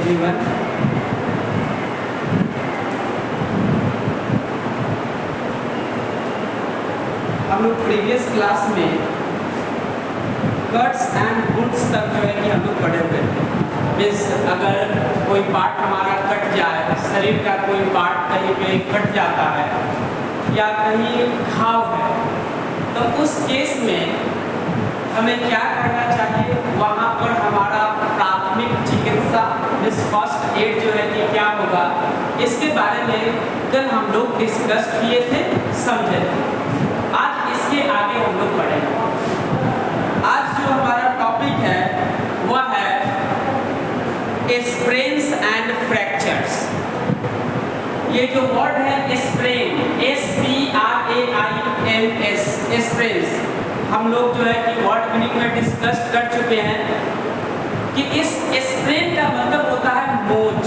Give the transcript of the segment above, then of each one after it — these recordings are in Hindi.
everyone. हम लोग प्रीवियस क्लास में कट्स एंड वुड्स तक जो है कि हम लोग पढ़े हुए थे। मीन्स अगर कोई पार्ट हमारा कट जाए, शरीर का कोई पार्ट कहीं पे कट जाता है या कहीं घाव है, तो उस केस में हमें क्या करना चाहिए, वहाँ पर हमारा प्राथमिक चिकित्सा मीन्स फर्स्ट एड जो है कि क्या होगा, इसके बारे में कल हम लोग डिस्कस किए थे, समझे थे। आज इसके आगे हम लोग पढ़ेंगे। आज जो हमारा टॉपिक है वह है स्प्रेन्स एंड फ्रैक्चर्स। ये जो वर्ड है स्प्रेन, SPRAINS, स्प्रेन्स, हम लोग जो है कि वर्ड मीनिंग में डिस्कस कर चुके हैं कि इस स्प्रेन का मतलब होता है मोच।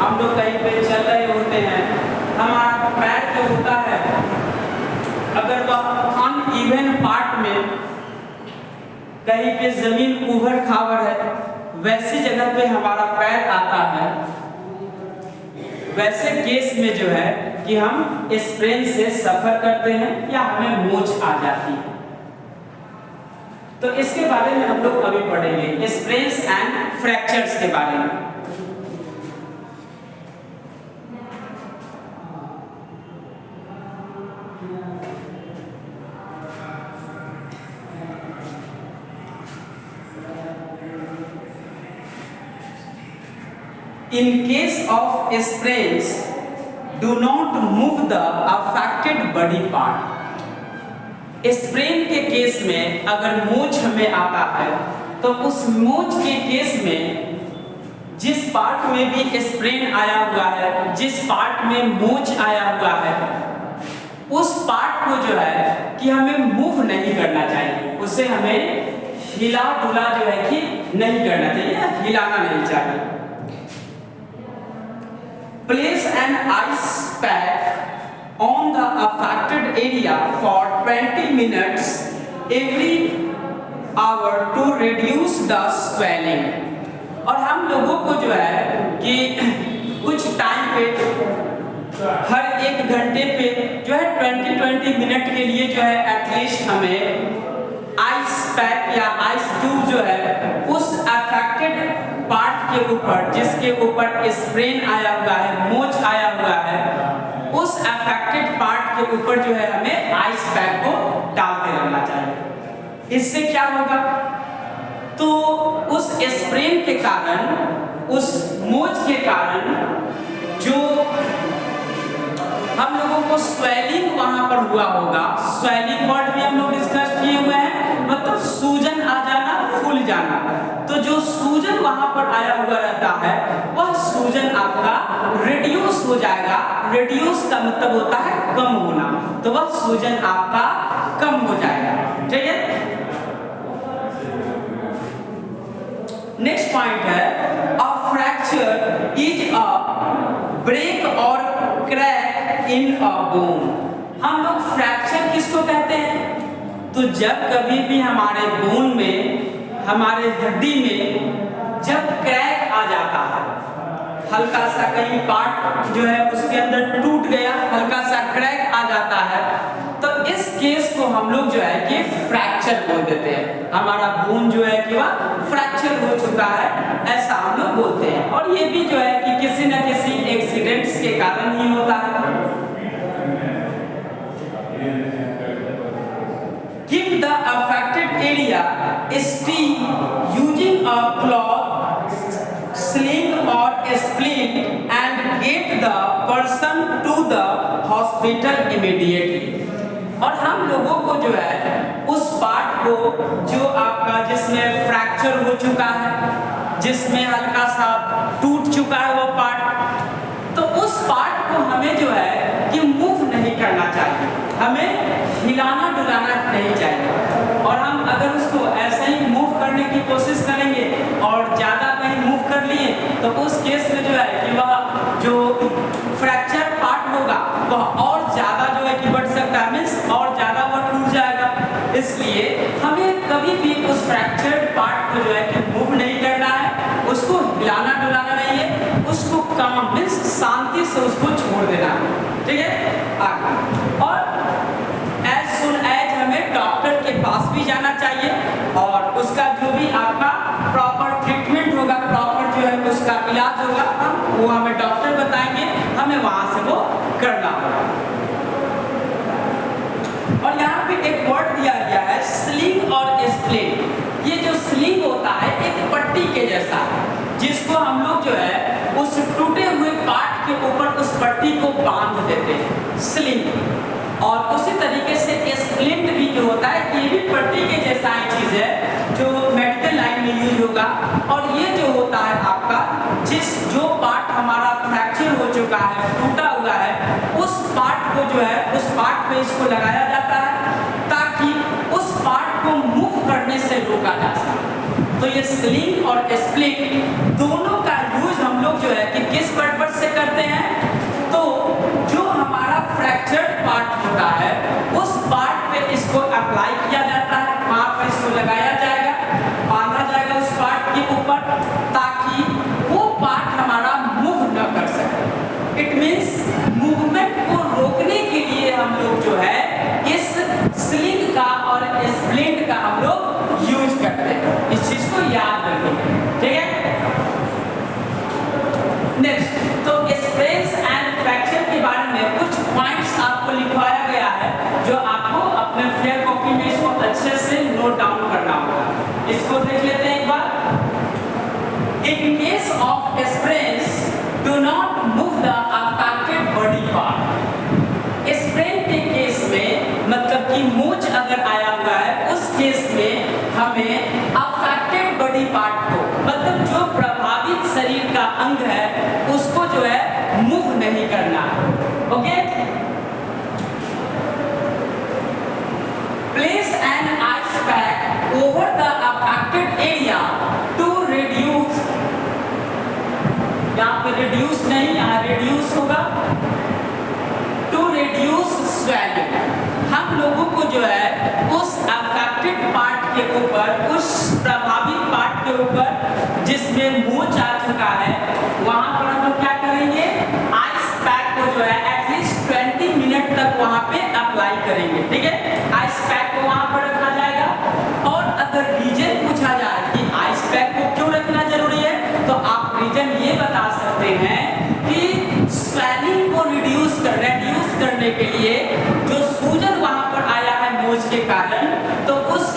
हम लोग कहीं पे चल रहे होते हैं, हमारा पैर जो होता है अगर वह अनइवन पार्ट में कहीं पे जमीन उभर खावर है, वैसी जगह पे हमारा पैर आता है, वैसे केस में जो है कि हम स्प्रेन से सफर करते हैं या हमें मोच आ जाती है। तो इसके बारे में हम लोग अभी पढ़ेंगे, स्प्रेन्स एंड फ्रैक्चर्स के बारे में। In case of sprains, do not move the affected body part. Sprain के केस में अगर मोच हमें आता है तो उस मोच के केस में जिस पार्ट में भी स्प्रेन आया हुआ है, जिस पार्ट में मोच आया हुआ है, उस पार्ट को जो है कि हमें मूव नहीं करना चाहिए, उसे हमें हिला डुला जो है कि नहीं करना चाहिए, हिलाना नहीं चाहिए। Place an ice pack on the affected area for 20 minutes every hour to reduce the swelling. और हम लोगों को जो है कि कुछ टाइम पे हर एक घंटे पे जो है 20 मिनट के लिए जो है एटलीस्ट हमें आइस पैक या आइस ट्यूब जो है उस अफेक्टेड पार्ट के ऊपर, जिसके ऊपर स्प्रेन आया हुआ है, मोच आया हुआ है, उस अफेक्टेड पार्ट के ऊपर जो है हमें आइस पैक को डालते रहना चाहिए। इससे क्या होगा, तो उस स्प्रेन के कारण, उस मोच के कारण जो हम लोगों को स्वेलिंग वहां पर हुआ होगा, स्वेलिंग वर्ड भी हम लोग डिस्कस किए हुए हैं, मतलब सूजन आ जाना, फूल जाना। तो जो सूजन वहां पर आया हुआ रहता है वह सूजन आपका रिड्यूस हो जाएगा। रिड्यूस का मतलब होता है कम होना, तो वह सूजन आपका कम हो जाएगा। ठीक है, नेक्स्ट पॉइंट है a fracture is a break और क्रैक इन अ बोन। हम लोग फ्रैक्चर किसको कहते हैं, तो जब कभी भी हमारे बोन में, हमारे हड्डी में जब क्रैक आ जाता है, हल्का सा कहीं पार्ट जो है उसके अंदर टूट गया, हल्का सा क्रैक आ जाता है, तो इस केस को हम लोग जो है कि फ्रैक्चर बोल देते हैं। हमारा बोन जो है कि वह फ्रैक्चर हो चुका है, ऐसा हम लोग बोलते हैं। और ये भी जो है कि किसी न किसी एक्सीडेंट्स के कारण ही होता है। Keep the affected area still using a cloth, sling or splint and get the person to the hospital immediately. और हम लोगों को जो है उस पार्ट को, जो आपका जिसमें फ्रैक्चर हो चुका है, जिसमें हल्का सा टूट चुका है वो पार्ट, तो उस पार्ट को हमें जो है कि मूव नहीं करना चाहिए, हमें हिलाना डुलाना नहीं चाहिए। और हम अगर उसको ऐसे ही मूव करने की कोशिश करेंगे और ज़्यादा कहीं मूव कर लिए तो उस केस में जो है कि वह जो फ्रैक्चर पार्ट होगा वह और ज़्यादा जो है कि बढ़ सकता है, मीन्स और ज़्यादा वह टूट जाएगा। इसलिए हमें कभी भी उस फ्रैक्चर्ड पार्ट को जो है कि मूव नहीं करना है, उसको हिलाना डुलाना नहीं है, उसको काम मीन्स शांति से उसको छोड़ देना, ठीक है। आगे और एज सुन एज हमें डॉक्टर के पास भी जाना चाहिए और उसका जो भी आपका प्रॉपर ट्रीटमेंट होगा, प्रॉपर जो है उसका इलाज होगा, वो हमें डॉक्टर बताएंगे, हमें वहां से वो करना होगा। और यहाँ पे एक वर्ड दिया गया है स्लिंग और स्प्लिन। ये जो स्लिंग होता है एक पट्टी के जैसा है, जिसको हम लोग जो है उस टूटे हुए पार्ट के ऊपर उस पट्टी को बांध देते हैं, स्लिंग। और उसी तरीके से स्प्लिंट भी जो होता है ये भी पट्टी के जैसा ही चीज है जो मेडिकल लाइन में यूज होगा। और ये जो होता है आपका जो पार्ट हमारा फ्रैक्चर हो चुका है, टूटा हुआ है, उस पार्ट को जो है उस पार्ट पे इसको लगाया जाता है ताकि उस पार्ट को मूव करने से रोका जा सके। तो ये स्लिंग और स्प्लिन दोनों का यूज हम लोग जो है कि किस पर्पस से करते हैं, तो जो हमारा फ्रैक्चर्ड पार्ट होता है उस पार्ट पे इसको अप्लाई किया जाता है, वहां पे इसको लगाया जाएगा, बांधा जाएगा उस पार्ट के ऊपर ताकि वो पार्ट हमारा मूव न कर सके। इट मींस मूवमेंट को रोकने के लिए हम लोग जो है इस स्लिंग का और स्प्लिंट का हम लोग यूज करते हैं। इस चीज को याद रखेंगे, ठीक है। नेक्स्ट, तो स्प्रेन्स एंड फ्रैक्चर के बारे में कुछ पॉइंट्स आपको लिखवाया गया है जो आपको अपने फेयर कॉपी में इसको अच्छे से नोट डाउन करना होगा। इसको देख लेते हैं एक बार। In case of sprains do not move the affected body part. Sprain के केस में मतलब कि मोच अगर आया हुआ है उस केस में हमें अफेक्टेड बॉडी पार्ट को मतलब जो प्रभावित शरीर का अंग है उसको जो है मूव नहीं करना, okay. Place an ice pack over the affected area to reduce, यहाँ पे रिड्यूस नहीं, यहाँ रिड्यूस होगा, टू रिड्यूस स्वेलिंग। हम लोगों को जो है उस अफेक्टेड पार्ट के ऊपर, उस प्रभावित पार्ट के ऊपर जिसमें मोच आ चुका है, वहां पर हम लोग क्या करेंगे, आइस पैक को जो है एटलीस्ट 20 मिनट तक वहां पे अप्लाई करेंगे, ठीक है। आइस पैक को वहां पर रखा जाएगा। और अगर रीजन पूछा जाए कि आइस पैक को क्यों रखना जरूरी है, तो आप रीजन ये बता सकते हैं कि स्वेलिंग को रिड्यूस करने के लिए जो सूजन वहां पर आया है मोच के कारण, तो उस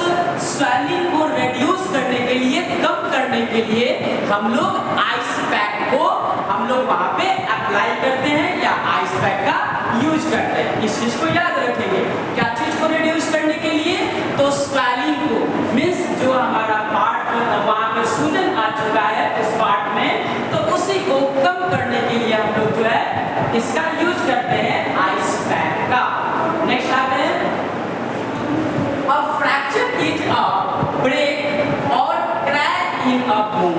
स्वेलिंग को रिड्यूस करने के लिए, कम करने के लिए हम लोग आइस पैक को हम लोग वहां पे अप्लाई करते हैं या आइस पैक का यूज करते हैं। इस चीज को याद रखेंगे। क्या चीज को रिड्यूस करने के लिए, तो स्वेलिंग को मींस जो हमारा पार्ट वहां पे सूजन आ चुका है उस पार्ट में, तो उसी को कम करने के लिए हम लोग जो है इसका यूज करते हैं आइस पैक का। नेक्स्ट आते हैं, a fracture is a break और crack in a bone.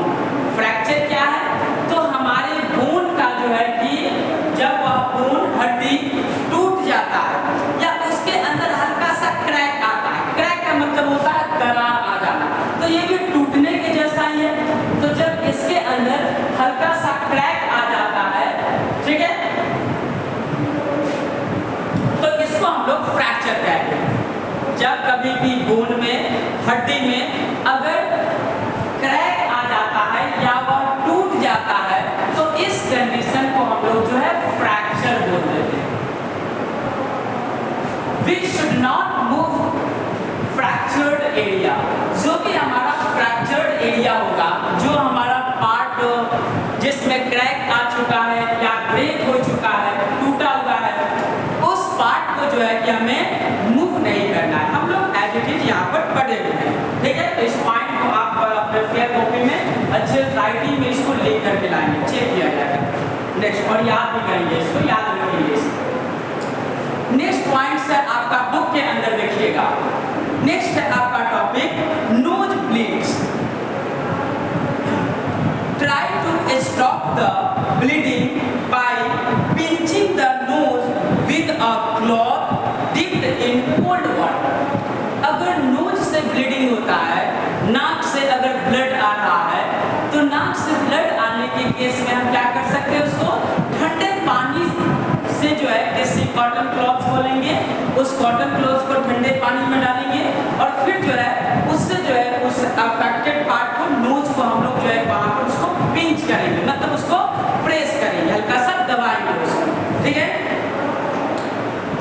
Fracture क्या है, तो हमारे बोन का जो है कि जब वह बोन हड्डी टूट जाता है या उसके अंदर हल्का सा क्रैक आता है, क्रैक का मतलब होता है दरार आ जाना, तो ये भी टूटने के जैसा ही है। तो जब इसके अंदर हल्का सा क्रैक आ जाता है, ठीक है, तो इसको हम लोग फ्रैक्चर कहते हैं। जब कभी भी बोन में, हड्डी में अगर क्रैक आ जाता है या वह टूट जाता है, तो इस कंडीशन को हम लोग जो है फ्रैक्चर बोल देते हैं। We should not move fractured area। जो भी हमारा फ्रैक्चर्ड एरिया होगा, जो हमारा पार्ट जिसमें क्रैक आ चुका है या ब्रेक हो चुका है, टूटा हुआ है, उस पार्ट को जो है कि हमें मूव नहीं करना है। हम लोग एज इट इज यहाँ पर पढ़े हुए हैं, ठीक है। तो इस पॉइंट को आप अपने फेयर कॉपी में अच्छे राइटिंग में इसको लिख करके लाएंगे, चेक किया जाएगा। नेक्स्ट, और याद भी करेंगे, इसको याद रखेंगे। नेक्स्ट पॉइंट है आपका बुक के अंदर देखिएगा। नेक्स्ट है आपका topic nose bleeds. Try to stop the bleeding by pinching the nose with a cloth dipped in cold water। अगर नोज से ब्लीडिंग होता है, नाक से अगर ब्लड आ रहा है, तो नाक से ब्लड केस में हम क्या कर सकते हैं, उसको ठंडे पानी से जो है किसी कॉटन क्लॉथ को लेंगे, उस कॉटन क्लॉथ को ठंडे पानी में डालेंगे और फिर जो है उससे जो है उस अफेक्टेड पार्ट को, नोज को हम लोग जो है वहां पर उसको पिंच करेंगे, मतलब उसको प्रेस करेंगे, हल्का सा दबाएंगे उसको, ठीक है।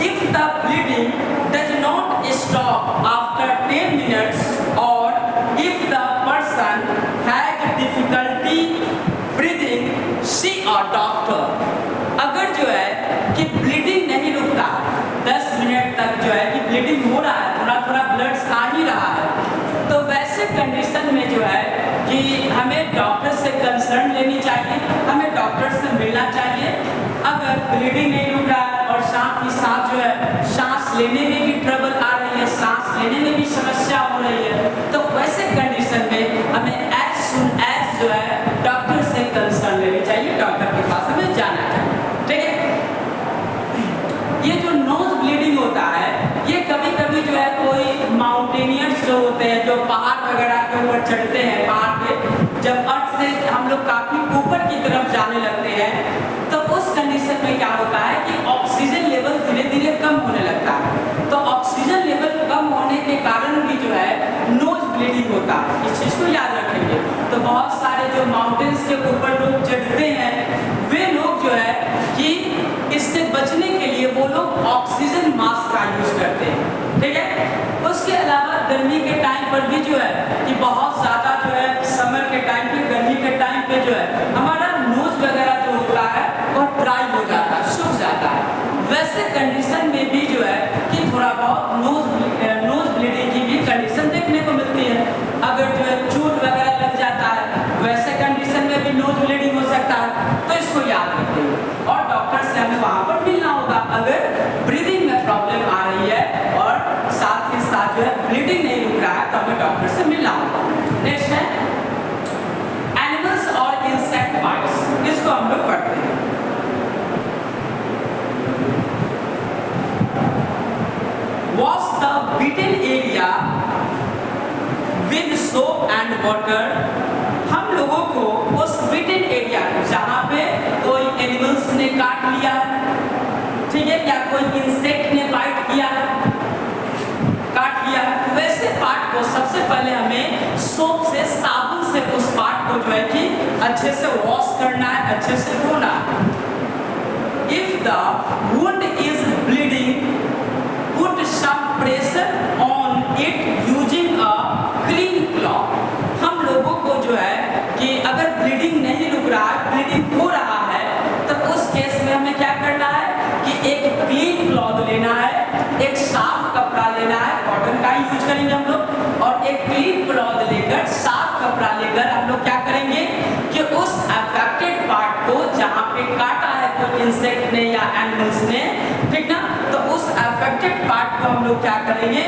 If the bleeding does not stop after 10 minutes or if the person has difficulty breathing, see a doctor. अगर जो है कि ब्लीडिंग नहीं रुकता 10 मिनट तक जो है कि ब्लीडिंग हो रहा है, थोड़ा थोड़ा ब्लड आ ही रहा है, तो वैसे कंडीशन में जो है कि हमें डॉक्टर से कंसर्न लेनी चाहिए, हमें डॉक्टर से मिलना चाहिए। अगर ब्लीडिंग नहीं रुक रहा है और साथ ही साथ जो है सांस लेने में भी ट्रबल आ रही है, सांस लेने में भी समस्या हो रही है, तो वैसे कंडीशन में हमें एज सुन एज जो है डॉक्टर से कंसर्न लेनी चाहिए, डॉक्टर के पास हमें जाना चाहिए, ठीक है। ये जो नोज ब्लीडिंग होता है ये कभी कभी जो है कोई माउंटेनियर्स जो होते हैं, जो पहाड़ वगैरह के ऊपर चढ़ते हैं, पहाड़ पे जब अर्थ से हम लोग काफी ऊपर की तरफ जाने लगते हैं, तो उस कंडीशन में क्या होता है कि ऑक्सीजन लेवल धीरे धीरे कम होने लगता है, तो ऑक्सीजन लेवल कम होने के कारण भी जो है नोज ब्लीडिंग होता है, इस चीज को याद रखेंगे। तो बहुत सारे जो माउंटेन्स के ऊपर लोग चढ़ते हैं वे लोग जो है कि इससे बचने के लिए वो लोग ऑक्सीजन मास्क का यूज करते हैं, ठीक है। उसके अलावा गर्मी के टाइम पर भी जो है कि बहुत ज्यादा जो है समर के टाइम पे, गर्मी के टाइम पे जो है हमारा नोज वगैरह जो होता है वो ड्राई हो जाता है, सूख जाता है, वैसे कंडीशन में भी जो है कि थोड़ा बहुत नोज ब्लीडिंग की भी कंडीशन देखने को मिलती है। अगर जो है चोट वगैरह लग जाता है वैसे कंडीशन में भी नोज ब्लीडिंग हो सकता है, तो इसको याद रखिए और डॉक्टर से हमें वहां पर मिलना होगा अगर ब्रीदिंग में प्रॉब्लम आ रही है और साथ ही साथ जो है ब्लीडिंग नहीं रुक रहा है, तो हमें डॉक्टर से मिलना होगा। नेक्स्ट है एनिमल्स और इंसेक्ट बाइट्स, इसको हम लोग पढ़ते हैं। Wash the bitten area with soap and water. हम लोगों को उस bitten area जहाँ पे कोई एनिमल्स ने काट लिया है, ठीक है, या कोई इंसेक्ट ने बाइट किया है, काट लिया है, वैसे पार्ट को सबसे पहले हमें सोप से, साबुन से उस पार्ट को जो है कि अच्छे से वॉश करना है, अच्छे से धोना है। If the wound is bleeding, put some pressure on it using a clean cloth. हम लोगों को जो है कि अगर ब्लीडिंग नहीं रुक रहा है, ब्लीडिंग हो रहा है, तो उस केस में हमें क्या करना है कि एक क्लीन क्लॉथ लेना है, एक साफ कपड़ा लेना है, कॉटन का यूज करेंगे हम लोग, और एक क्लीन क्लॉथ लेकर, साफ कपड़ा लेकर हम लोग क्या करेंगे कि उस अफेक्टेड पार्ट को जहाँ पे काटा है कोई इंसेक्ट ने या एनिमल्स ने, ठीक ना, तो उस अफेक्टेड पार्ट को हम लोग क्या करेंगे,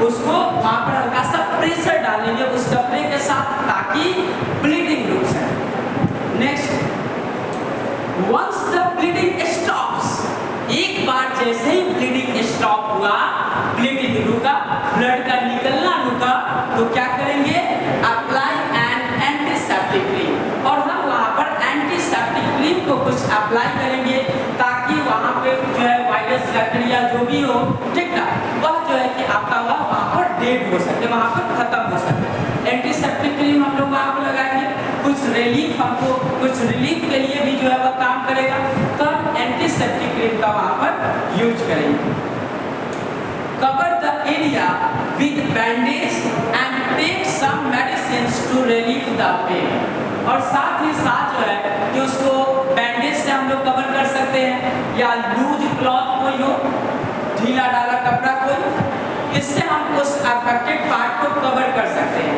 उसको वहां पर हल्का सा प्रेशर डालेंगे उस कपड़े के साथ ताकि ब्लीडिंग रुक जाए। Next, once the bleeding stops, एक बार जैसे ही ब्लीडिंग स्टॉप हुआ, ब्लीडिंग रुका, ब्लड का निकलना रुका, तो क्या करेंगे, अप्लाई एन एंटीसेप्टिक क्रीम, और हम वहां पर एंटीसेप्टिक क्रीम को कुछ अप्लाई करेंगे ताकि वहां पे जो है वायरस बैक्टीरिया जो भी हो, ठीक ना, वह जो है कि आपका वहां पर डेड हो सके, वहां पर खत्म हो सके। एंटीसेप्टिक क्रीम हम लोग वहां पर लगाएंगे, कुछ रिलीफ, हमको कुछ रिलीफ के लिए भी जो है वह काम करेगा, तो हम एंटीसेप्टिक क्रीम का वहां पर यूज करेंगे। Cover the area with bandage and take some medicines to relieve the pain, और साथ ही साथ जो है कि उसको बैंडेज से हम लोग कवर कर सकते हैं, या लूज क्लॉथ कोई हो, ढीला डाला कपड़ा कोई, इससे हम उस अफेक्टेड पार्ट को कवर कर सकते हैं।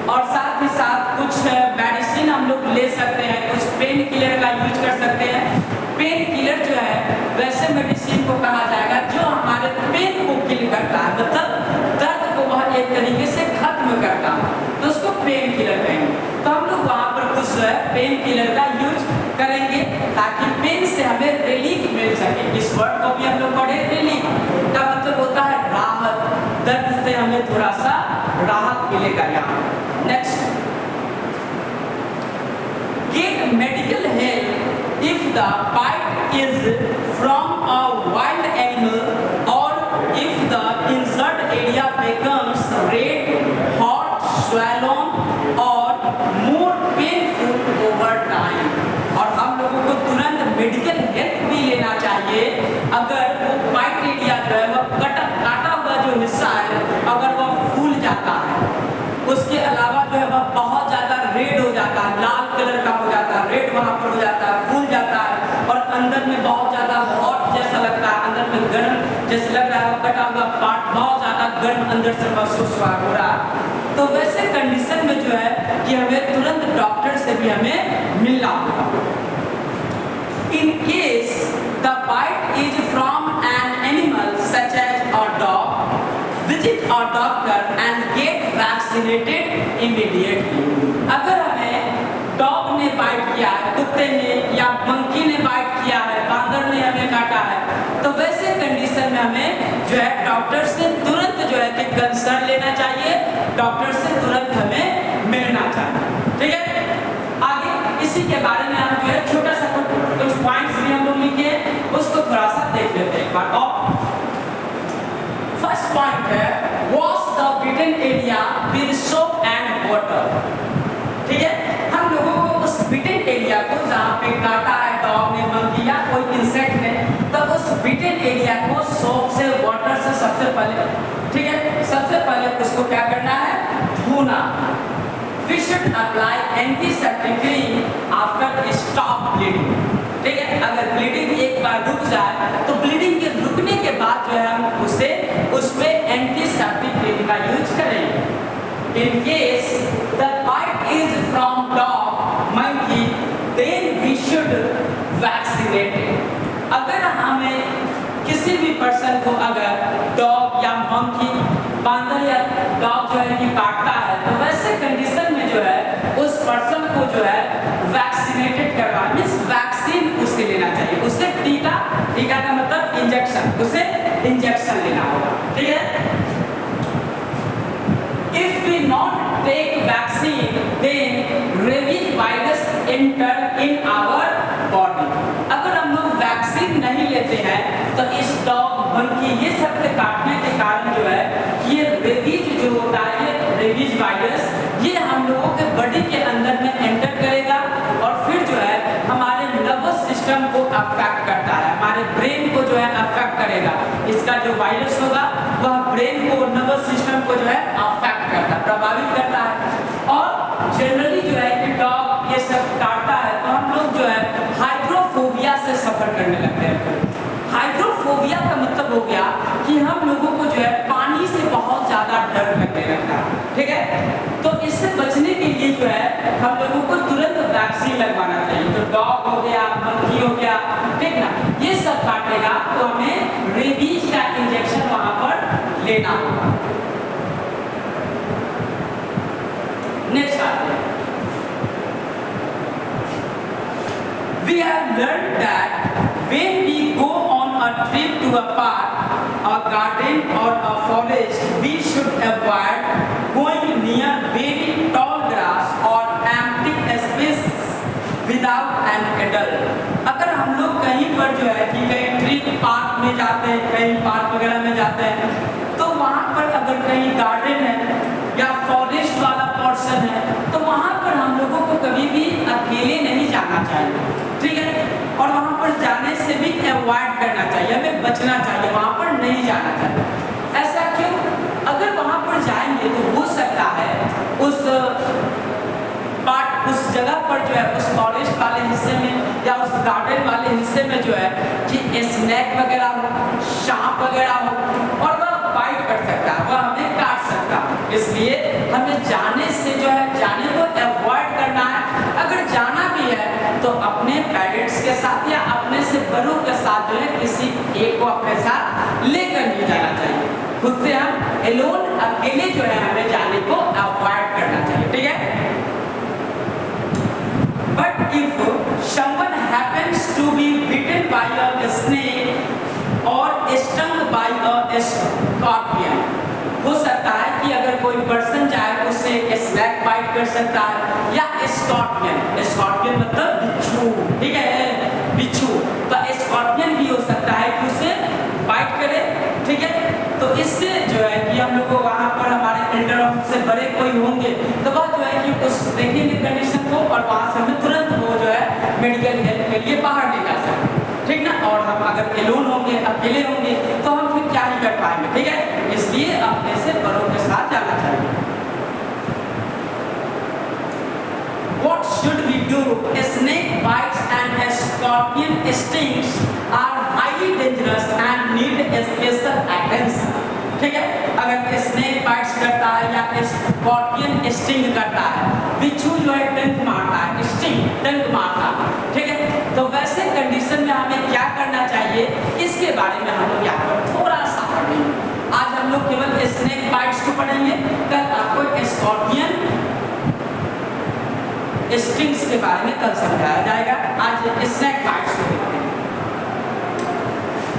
और साथ ही साथ कुछ मेडिसिन हम लोग ले सकते हैं, कुछ पेन किलर का यूज कर सकते हैं। पेन किलर जो है वैसे मेडिसिन को कहा जाएगा जो हमारे पेन को किल करता है, मतलब दर्द को वह एक तरीके से खत्म करता है, तो उसको पेन किलर कहेंगे। तो हम लोग वहाँ पर कुछ पेन किलर का यूज करेंगे ताकि पेन से हमें रिलीफ मिल सके। इस वर्ड को भी हम लोग पढ़े, रिलीफ का मतलब होता है राहत, दर्द से हमें थोड़ा सा राहत मिलेगा यहाँ। Next, get medical the bite is from a wild animal or if the injured area becomes red, hot, swollen or more painful over time. और हम लोगों को तुरंत मेडिकल हेल्प भी लेना चाहिए अगर वो बाइट एरिया जो है वह काटा हुआ जो हिस्सा है अगर वह फूल जाता है, उसके अलावा जो है वह बहुत ज़्यादा रेड हो जाता है, लाल कलर का हो जाता है, रेड वहाँ पर हो जाता है, फूल जाता है और अंदर में बहुत ज़्यादा हॉट जैसा लगता है, अंदर में गर्म जैसे लग रहा है, कटा हुआ पार्ट बहुत ज़्यादा गर्म अंदर से महसूस हो रहा है। तो वैसे कंडीशन में जो है कि हमें तुरंत डॉक्टर से भी हमें मिलना होगा। In case the bite is from an animal such as a dog, visit a doctor and get vaccinated immediately. अगर हमें डॉग ने बाइट किया है, कुत्ते ने या मंकी ने बाइट किया है, बांदर ने हमें काटा है, तो वैसे कंडीशन में हमें जो है डॉक्टर से तुरंत जो है कि कंसर्न लेना चाहिए, डॉक्टर से तुरंत हमें मिलना चाहिए। ठीक है, आगे इसी के बारे में हम जो है छोटा सा कुछ पॉइंट्स भी हम लोग लिखे उसको थोड़ा सा देख लेते हैं एक बार। और फर्स्ट पॉइंट है wash the bitten area with soap and water. ठीक है, हम लोगों को उस बिटन एरिया को जहाँ पे काटा है डॉग ने, मंकी या कोई इंसेक्ट ने, तो उस बिटन एरिया को सोप से, वाटर से सबसे पहले, ठीक है, सबसे पहले उसको क्या करना है, धोना। We should apply antiseptic cream after stop bleeding। ठीक है, अगर ब्लीडिंग एक बार रुक जाए तो ब्लीडिंग के रुकने के बाद जो है हम उस पे एंटीसेप्टिक क्रीम का यूज करेंगे। In case the bite is from dog, monkey, then we should vaccinate it। अगर हमें किसी भी पर्सन को अगर डॉग या मंकी, बांदर या डॉग जो है कि काटता है तो वैसे कंडीशन में जो है उस पर्सन को जो है वैक्सीनेटेड करवा, मींस वैक्सीन उसे लेना चाहिए, उसे टीका का मतलब इंजेक्शन, उसे इंजेक्शन लेना होगा। ठीक है, if we not take vaccine then rabies virus enter in our body. अगर हम लोग वैक्सीन नहीं लेते हैं तो इस डॉग, मंकी ये सब के काटने के कारण जो है ये रेबीज जो होता है, ये रेबीज वायरस ये हम लोगों के बॉडी के अंदर में एंटर करेगा और फिर जो है हमारे नर्वस सिस्टम को अफेक्ट करता है, हमारे ब्रेन को जो है अफेक्ट करेगा। इसका जो वायरस होगा वह ब्रेन को, नर्वस सिस्टम को जो है अफेक्ट करता है, प्रभावित करता है। और जनरली जो है कि डॉग ये सब काटता है तो हम लोग जो है हाइड्रोफोबिया से सफर करने लगते हैं। हाइड्रोफोबिया का मतलब हो गया कि हम लोगों को जो है पानी से बहुत ज़्यादा डर लगने लगता है। ठीक है, तो इससे बचने के लिए जो है हम लोगों को तुरंत वैक्सीन लगवाना चाहिए। तो डॉग हो गया, मंकी हो गया, ठीक ना, ये सब काटेगा तो हमें रेबीज का इंजेक्शन वहाँ पर लेना होगा। नेक्स्ट आते हैं, we have learned that when we go on a trip to a park, a garden or a forest, we should avoid going near very tall grass or empty space without an adult। अगर हम लोग कहीं पर जो है कि कहीं ट्रिप पार्क में जाते हैं, कहीं पार्क वगैरह में जाते हैं तो वहाँ पर अगर कहीं गार्डन है या फॉरेस्ट वाला पोर्शन है तो वहाँ पर हम लोगों को कभी भी अकेले नहीं जाना चाहिए। ठीक है, और वहाँ पर जाने से भी अवॉइड करना चाहिए, हमें बचना चाहिए, वहाँ पर नहीं जाना चाहिए। ऐसा क्यों? अगर वहाँ पर जाएंगे तो हो सकता है उस जगह पर जो है, उस फॉरेस्ट वाले हिस्से में या उस गार्डन वाले हिस्से में जो है कि स्नैक वगैरह हो, सांप वगैरह हो और वह बाइट कर सकता है, वह हमें काट सकता है। इसलिए हमें जाने से जो है, जाने को अवॉइड करना है। अगर जाना भी है तो अपने पेरेंट्स के साथ या अपने से बड़ों के साथ जो है किसी एक को अपने साथ लेकर नहीं जाना चाहिए। खुद से हम एलोन, अकेले जो है हमें जाने को अवॉइड करना चाहिए। ठीक है, but if someone happens to be bitten by a snake or stung by a scorpion, हो सकता है कि अगर कोई पर्सन जाए उससे स्नैक बाइट कर सकता है या स्कॉर्पियन, स्कॉर्पियन मतलब बिच्छू। ठीक है, कंडीशन को और वहाँ से हमें तुरंत वो जो है मेडिकल हेल्प के लिए बाहर ले जा सकते हैं, ठीक ना। और हम अगर एलोन होंगे, अकेले होंगे, तो हम फिर क्या ही कर पाएंगे, ठीक है। इसलिए अपने से बड़ों के साथ जाना चाहिए। What should we do? A snake bites and a scorpion stings are highly dangerous and need a special attention. ठीक है, अगर स्नेक बाइट्स करता है या स्कॉर्पियन स्टिंग करता है, बिच्छू जो है डंक मारता है, स्टिंग डंक मारता है, ठीक है, तो वैसे कंडीशन में हमें क्या करना चाहिए, इसके बारे में हम लोग यहाँ पर थोड़ा सा पढ़ेंगे। आज हम लोग केवल स्नेक बाइट्स को पढ़ेंगे, कल आपको स्कॉर्पियन स्टिंग्स के बारे में कल समझाया जाएगा। आज स्नेक बाइट्स को देखते हैं।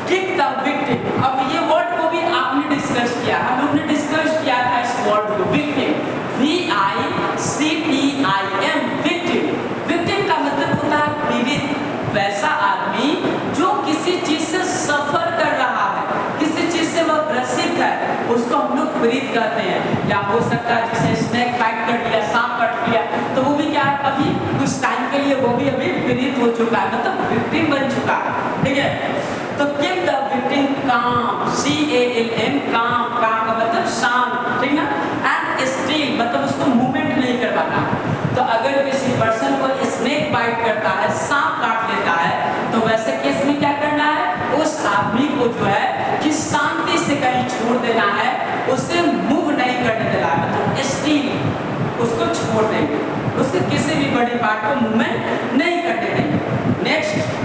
किक द विक्टिम, अब ये वर्ड को भी आपने डिस्कस किया, हम लोग ने डिस्कस किया था इस वर्ड को, विक्टिम, VICTIM, विक्टिम। विक्टिम का मतलब होता है पीड़ित, वैसा आदमी जो किसी चीज से सफर कर रहा है, किसी चीज से वह ग्रसित है, उसको हम लोग पीड़ित कहते हैं। या हो सकता है जिसे स्नेक बाइट कर लिया, सांप काट लिया, तो वो भी क्या है, अभी कुछ टाइम के लिए वो भी अभी पीड़ित हो चुका है, मतलब विक्टिम बन चुका है, ठीक है। तो कीप द विक्टिम काम, CALM, काम, काम का मतलब शांत, ठीक ना। एंड स्टिल मतलब उसको मूवमेंट नहीं करवाना। तो अगर किसी पर्सन को स्नेक बाइट करता है, सांप काट लेता है, तो वैसे केस में क्या करना है, उस आदमी को जो है कि शांति से कहीं छोड़ देना है, उसे मूव नहीं करने देना है, मतलब स्टिल उसको छोड़ देंगे, उसके किसी भी बड़ी पार्ट को मूवमेंट नहीं करने देंगे। Next,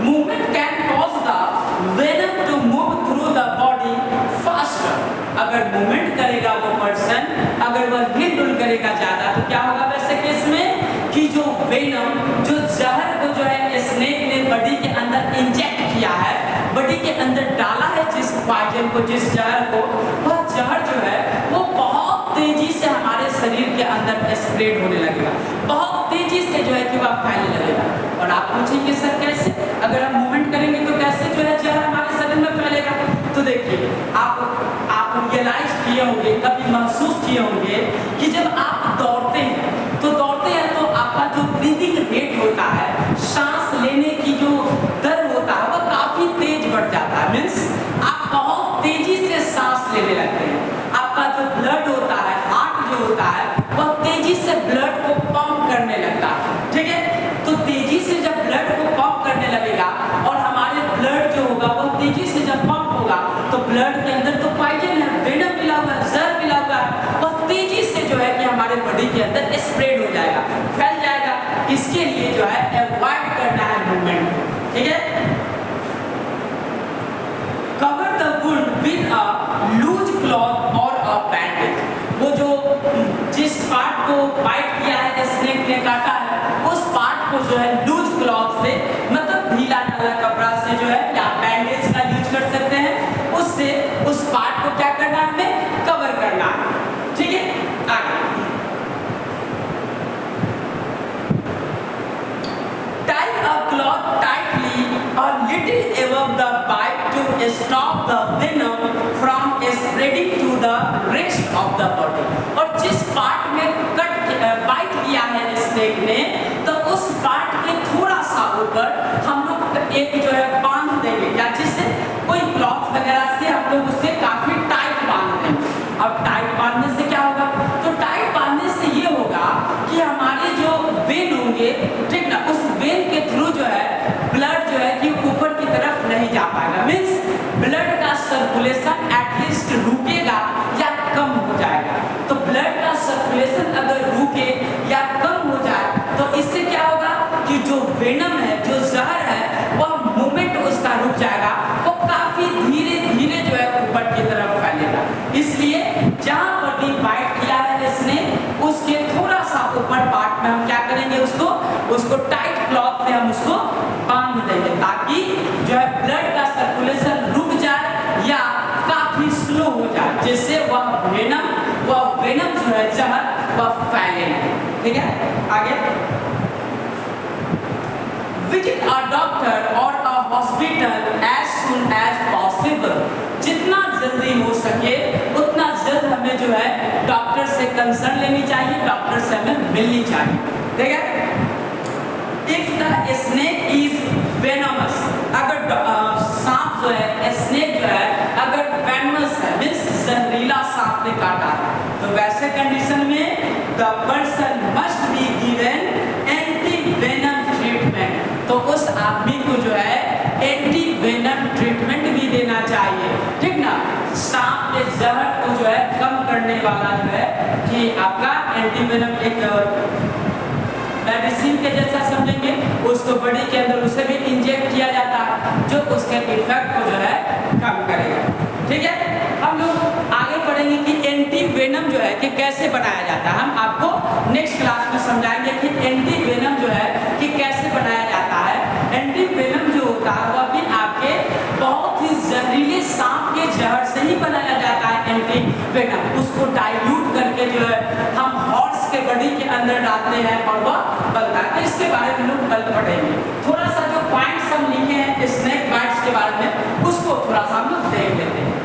movement can cause the venom to move through the body faster. अगर मूवमेंट करेगा वो पर्सन, अगर वह हिलडुल करेगा ज्यादा, तो क्या होगा वैसे केस में कि जो वेनम, जो जहर को जो है स्नेक ने बॉडी के अंदर इंजेक्ट किया है, बॉडी के अंदर डाला है, जिस पॉइजन को, जिस जहर को, वह जहर जो है वो बहुत तेजी से हमारे शरीर के अंदर स्प्रेड होने लगेगा, बहुत तेजी से जो है कि वह फैलने लगेगा। और आप पूछेंगे सर कैसे, अगर हम मूवमेंट करेंगे तो कैसे जो है जहर हमारे शरीर में फैलेगा। तो देखिए, आप रियलाइज किए होंगे, कभी महसूस किए होंगे कि जब आप दौड़ते हैं तो आपका जो ब्रीदिंग रेट होता है, सांस लेने की जो दर होता है, वो काफी तेज बढ़ जाता है। मीन्स आप बहुत तेजी से सांस लेने लगते हैं, आपका जो ब्लड होता है, हार्ट जो होता है, वह तेजी से ब्लड को पंप करने लगता है, ठीक है। तो तेजी से जब ब्लड को पंप करने लगेगा और हमारे ब्लड जो होगा वो तेजी से जब पंप होगा, तो ब्लड के अंदर तो पॉइजन है, वेनम मिला हुआ है, जहर मिला हुआ है, वह तेजी से जो है कि हमारे बॉडी के अंदर स्प्रेड हो जाएगा, फैल जाएगा। इसके लिए जो है अवॉइड करना है मूवमेंट, ठीक है। Cover the wound with a loose cloth और अ बैंडेज, वो जो जिस पार्ट को बाइट किया है, स्नेक ने काटा है, उस पार्ट को जो है लूज क्लॉथ से, मतलब ढीला ढाला कपड़ा से जो है, या बैंडेज का यूज कर सकते हैं, उससे उस पार्ट को क्या करना है, हमें कवर करना है, ठीक है। आगे, टाई अ क्लॉथ टाइटली और little above the bite to stop the venom from spreading to the rest of the body. और जिस पार्ट में बाइट किया है स्नेक ने, तो उस पार्ट के थोड़ा सा ऊपर हम लोग एक जो है बांध देंगे, या जिससे कोई क्लॉथ वगैरह से हम लोग उसे काफी टाइट बांध देंगे। अब टाइट बांधने से क्या होगा, तो टाइट बांधने से ये होगा कि हमारे जो वेन होंगे, ठीक ना, उस वेन के थ्रू जो है ब्लड जो है कि ऊपर की तरफ नहीं जा पाएगा। मीन्स ब्लड का सर्कुलेशन एटलीस्ट रुकेगा या कम हो जाएगा। तो ब्लड का सर्कुलेशन अगर रुके या कम हो जाए, तो इससे क्या होगा कि जो वेनम है, जो जहर है, वह मूवमेंट उसका रुक जाएगा, वो काफी धीरे धीरे जो है ऊपर की तरफ फैलेगा। इसलिए जहां पर भी बाइट किया है इसने, उसके थोड़ा सा ऊपर पार्ट में हम क्या करेंगे, उसको टाइट क्लॉथ से हम उसको बांध देंगे, ताकि जो है ब्लड का सर्कुलेशन रुक जाए या काफी स्लो हो जाए, जिससे वह वेनम जो है जहर वह फैले, ठीक है। आगे, विजिट अ डॉक्टर और a hospital as soon as possible, जितना जल्दी हो सके उतना जल्द हमें जो है डॉक्टर से कंसर्न लेनी चाहिए, डॉक्टर से हमें मिलनी चाहिए, ठीक है। If the snake is venomous, अगर सांप जो है, स्नेक जो है अगर वेनमस है, मींस जहरीला सांप ने काटा है, तो वैसे कंडीशन में the person must be given anti venom treatment, तो उस आदमी को जो है एंटी वेनम ट्रीटमेंट भी देना चाहिए, ठीक ना। सांप के जहर को जो है कम करने वाला जो है कि आपका एंटी वेनम एक मेडिसिन के जैसा समझेंगे, उसको बॉडी के अंदर उसे भी इंजेक्ट किया जाता है जो उसके इफेक्ट को जो है कम करेगा, ठीक है। हम लोग आगे पढ़ेंगे कि एंटी वेनम जो है कि कैसे बनाया जाता है। हम आपको नेक्स्ट क्लास में समझाएंगे कि एंटी वेनम जो है कि कैसे बनाया जाता है। एंटी वेनम जो होता है वह भी आपके बहुत ही जहरीले सांप के जहर से ही बनाया जाता है एंटी वेनम। उसको डाइल्यूट करके जो है हम हॉर्स के बॉडी के अंदर डालते हैं और वह बनता है। तो इसके बारे में लोग कल पढ़ेंगे। थोड़ा सा जो पॉइंट्स हम लिखे हैं स्नेक बाइट्स के बारे में उसको थोड़ा सा हम लोग देख लेते हैं।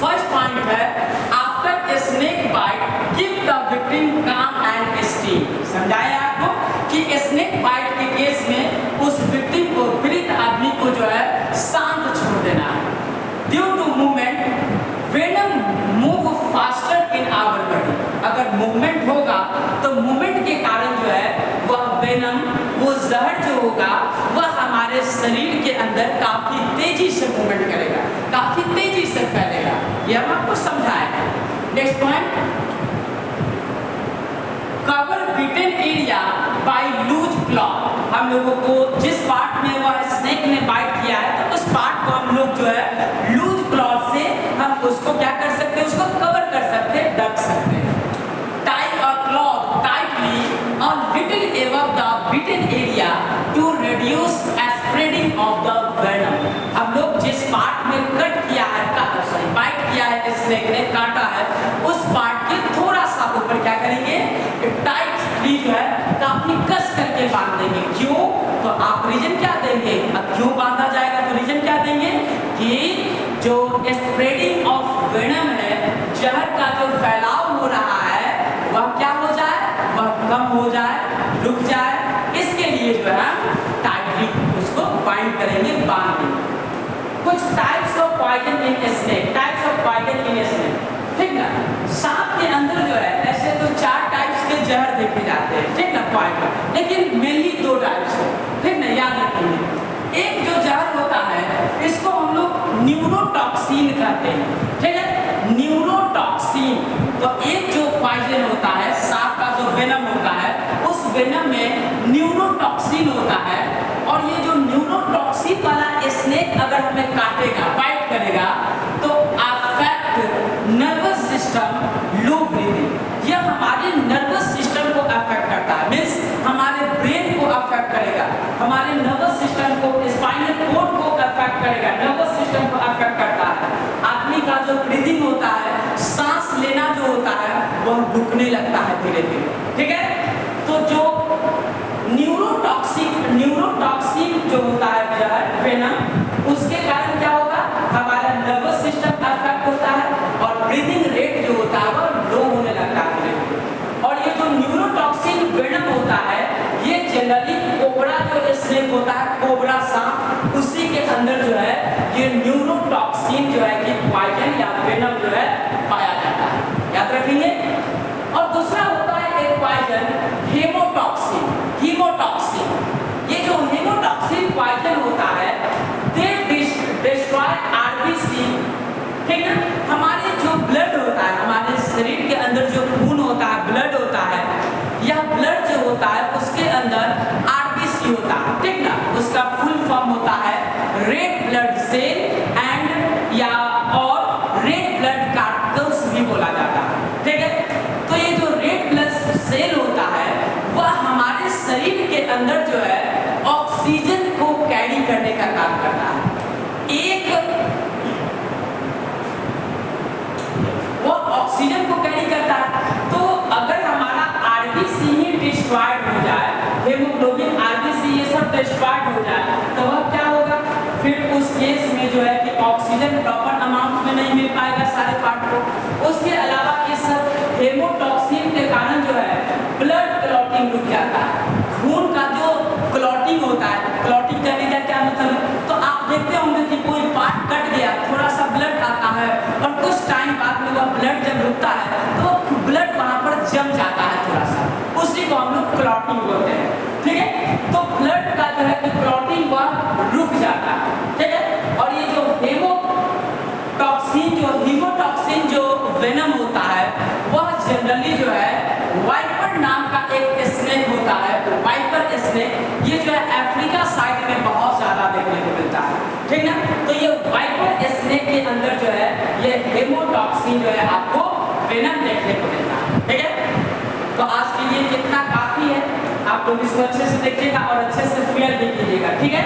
फर्स्ट पॉइंट है after snake bite keep the victim calm and still. समझाया आपको कि स्नेक बाइट के केस में उस विक्टिम को, पीड़ित आदमी को जो है शांत छोड़ देना है। Due to movement venom move faster in our body, अगर मूवमेंट होगा तो मूवमेंट के कारण जो है वह वेनम, वो जहर जो होगा वह हमारे शरीर के अंदर काफी तेजी से मूवमेंट करेगा, काफी तेजी से फैलेगा। ये हम आपको समझाएंगे। Next point, cover bitten area by loose cloth. हम लोगों को जिस पार्ट में वह स्नेक ने बाइट किया है तो उस पार्ट को हम लोग जो है लूज क्लॉथ से हम उसको क्या कर सकते हैं, उसको कवर कर सकते हैं, ढक सकते हैं। टाई अ क्लॉथ टाइटली और little above the bitten area to reduce spreading of the venom. हम लोग जिस पार्ट में कट किया है, बाइट किया है, स्नेक ने काटा है, उस पार्ट के थोड़ा सा ऊपर क्या करेंगे, टाइटली जो है काफी कस करके बांध देंगे। क्यों? तो आप रीजन क्या देंगे, अब क्यों बांधा जाएगा तो रीजन क्या देंगे कि जो स्प्रेडिंग ऑफ वेनम है, जहर का जो फैलाव हो रहा है वह क्या हो जाए, वह कम हो जाए, रुक जाए। इसके लिए जो है टाइटली उसको बाइंड करेंगे, बांध देंगे। कुछ types of poison in snake, types of poison in snake, ठीक ना। सांप के अंदर जो है ऐसे तो 4 टाइप्स के जहर देखे जाते हैं, ठीक ना, पॉइजन, लेकिन मेनली 2 टाइप्स है, ठीक ना, याद रखेंगे। एक जो जहर होता है इसको हम लोग न्यूरोटॉक्सिन कहते हैं, ठीक है, न्यूरोटॉक्सिन। तो एक जो पॉइजन होता है, सांप का जो वेनम होता है, उस वेनम में न्यूरोटॉक्सिन होता है, और ये जो न्यूरोटॉक्सिन वाला स्नेक अगर हमें काटेगा, बाइट करेगा, तो अफेक्ट नर्वस सिस्टम, लो ब्रीदिंग, यह हमारे नर्वस सिस्टम को अफेक्ट करता है, मीन्स हमारे ब्रेन को अफेक्ट करेगा, हमारे नर्वस सिस्टम को, स्पाइनल कॉर्ड को अफेक्ट करेगा, नर्वस सिस्टम को अफेक्ट करता है। आदमी का जो ब्रीदिंग होता है, सांस लेना जो होता है वह रुकने लगता है धीरे धीरे, ठीक है। तो जो न्यूरोटॉक्सिन जो होता है जहर, वेनम, उसके कारण क्या होगा, हमारा नर्वस सिस्टम अफेक्ट होता है और ब्रीदिंग रेट जो होता है वह लो होने लगता है धीरे धीरे। और ये जो न्यूरोटॉक्सिन वेनम होता है, ये जनरली कोबरा जो स्नेक होता है, कोबरा सांप, उसी के अंदर जो है ये न्यूरोटॉक्सिन जो है कि पॉइजन या वेनम जो है पाया जाता है, याद रखेंगे। और दूसरा होता है एक पॉइजन हेमोटॉक्सिन, हीमोटॉक्सिन। ये जो हेमोटॉक्सिन पॉइजन होता है, दे डिस्ट्रॉय आरबीसी, ठीक है, हमारे जो ब्लड होता है, हमारे शरीर के अंदर जो खून होता है, ब्लड होता है, यह ब्लड जो होता है उसके अंदर आरबीसी होता है, ठीक ना, उसका फुल फॉर्म होता है रेड ब्लड सेल एंड या और रेड ब्लड कार्टिकल्स भी बोला जाता है, ठीक है। तो ये जो रेड ब्लड सेल होता है वह हमारे शरीर के अंदर जो है ऑक्सीजन को कैरी करने का काम करता है। वो ऑक्सीजन को कैरी करता है। तो अगर हमारा आरबीसी ही डिस्ट्रॉयड हो जाए, हेमोग्लोबिन, आरबीसी ये सब डिस्ट्रॉयड हो जाए, तो वह क्या होगा, फिर उस केस में जो है कि ऑक्सीजन प्रॉपर अमाउंट में नहीं मिल पाएगा सारे पार्ट को। उसके अलावा इस हेमोटॉक्सिन के कारण जो है ब्लड क्लॉटिंग रुक जाता है, खून का जो क्लॉटिंग होता है, क्लॉटिंग करने का क्या मतलब है, तो आप देखते होंगे कि कोई पार्ट कट गया, थोड़ा सा ब्लड आता है और कुछ टाइम बाद में वह ब्लड जब रुकता है तो ब्लड वहाँ पर जम जाता है थोड़ा सा, उसी को हम लोग क्लॉटिंग बोलते हैं, ठीक है। तो ब्लड का जो है क्लॉटिंग वह रुक जाता है, ठीक है। और ये जो हीमोटॉक्सिन जो वेनम होता है वह जनरली जो है वाइपर नाम का एक स्नेक होता है, तो वाइपर स्नेक ये जो है अफ्रीका साइड में बहुत ज्यादा देखने को मिलता है, ठीक ना। तो ये वाइपर स्नेक के अंदर जो है ये हेमोटॉक्सिन जो है आपको वेनम देखने को मिलता है, ठीक है। तो आज के लिए इतना काफी है, आप लोग इसको अच्छे से देखिएगा और अच्छे से फील भी कीजिएगा, ठीक है।